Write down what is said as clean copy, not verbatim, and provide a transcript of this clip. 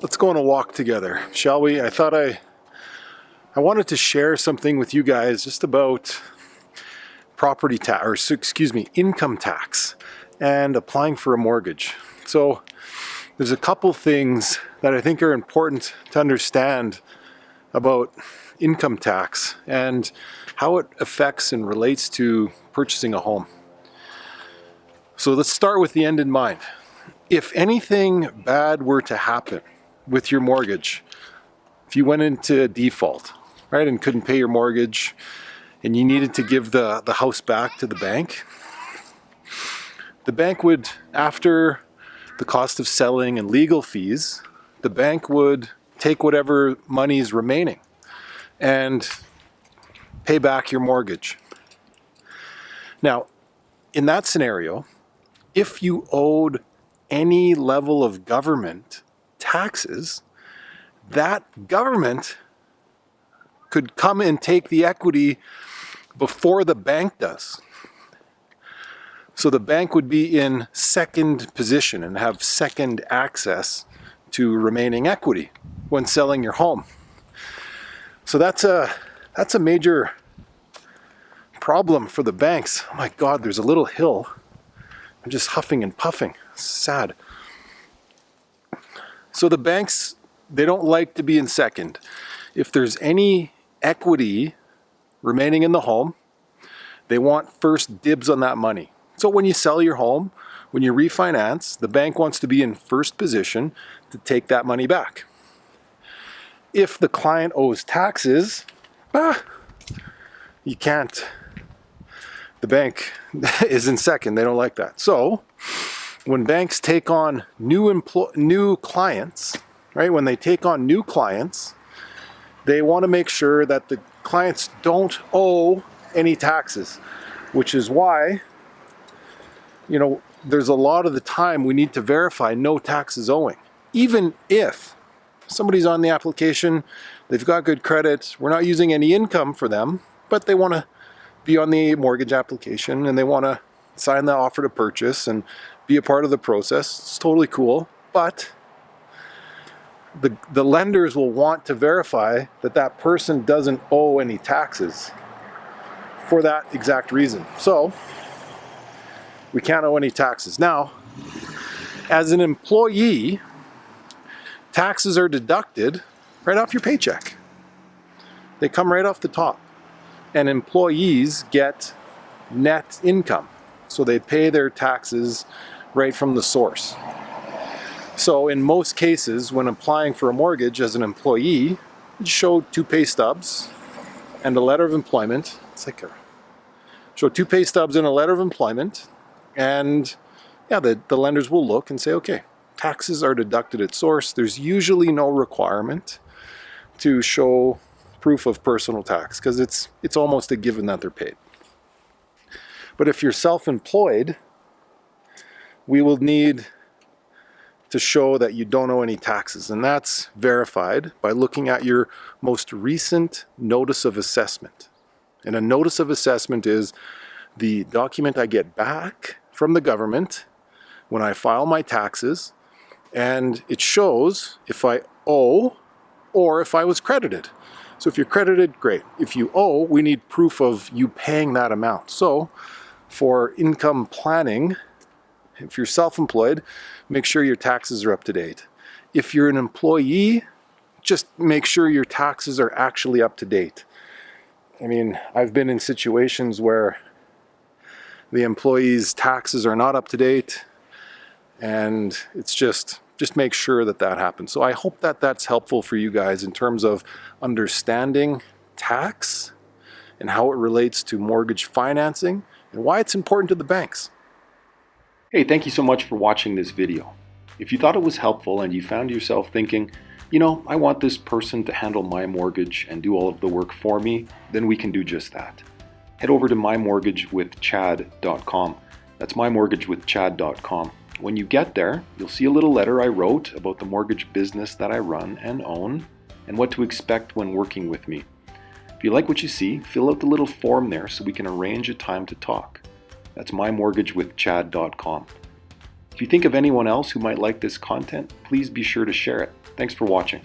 Let's go on a walk together, shall we? I wanted to share something with you guys just about income tax and applying for a mortgage. So there's a couple things that I think are important to understand about income tax and how it affects and relates to purchasing a home. So let's start with the end in mind. If anything bad were to happen with your mortgage, if you went into default, right, and couldn't pay your mortgage and you needed to give the house back to the bank would, after the cost of selling and legal fees, the bank would take whatever money is remaining and pay back your mortgage. Now, in that scenario, if you owed any level of government taxes, that government could come and take the equity before the bank does. So the bank would be in second position and have second access to remaining equity when selling your home. So that's a major problem for the banks. Oh my God, there's a little hill. I'm just huffing and puffing. Sad. So the banks, they don't like to be in second. If there's any equity remaining in the home, they want first dibs on that money. So when you sell your home, when you refinance, the bank wants to be in first position to take that money back. If the client owes taxes, you can't. The bank is in second. They don't like that. So when banks take on new clients, right? When they take on new clients, they want to make sure that the clients don't owe any taxes, which is why, there's a lot of the time we need to verify no taxes owing. Even if somebody's on the application, they've got good credit, we're not using any income for them, but they want to be on the mortgage application and they want to sign the offer to purchase and be a part of the process. It's totally cool, but the lenders will want to verify that that person doesn't owe any taxes for that exact reason. So we can't owe any taxes. Now, as an employee, taxes are deducted right off your paycheck. They come right off the top. And employees get net income. So they pay their taxes right from the source. So in most cases, when applying for a mortgage as an employee, you show 2 pay stubs and a letter of employment. Show 2 pay stubs and a letter of employment. And the lenders will look and say, okay, taxes are deducted at source. There's usually no requirement to show proof of personal tax because it's almost a given that they're paid. But if you're self-employed, we will need to show that you don't owe any taxes, and that's verified by looking at your most recent notice of assessment. And a notice of assessment is the document I get back from the government when I file my taxes, and it shows if I owe or if I was credited. So if you're credited, great. If you owe, we need proof of you paying that amount. So for income planning, if you're self-employed, make sure your taxes are up to date. If you're an employee, just make sure your taxes are actually up to date. I mean, I've been in situations where the employee's taxes are not up to date, and it's just make sure that happens. So I hope that that's helpful for you guys in terms of understanding tax and how it relates to mortgage financing and why it's important to the banks. Hey, thank you so much for watching this video. If you thought it was helpful and you found yourself thinking, I want this person to handle my mortgage and do all of the work for me, then we can do just that. Head over to mymortgagewithchad.com. That's mymortgagewithchad.com. When you get there, you'll see a little letter I wrote about the mortgage business that I run and own and what to expect when working with me. If you like what you see, fill out the little form there so we can arrange a time to talk. That's mymortgagewithchad.com. If you think of anyone else who might like this content, please be sure to share it. Thanks for watching.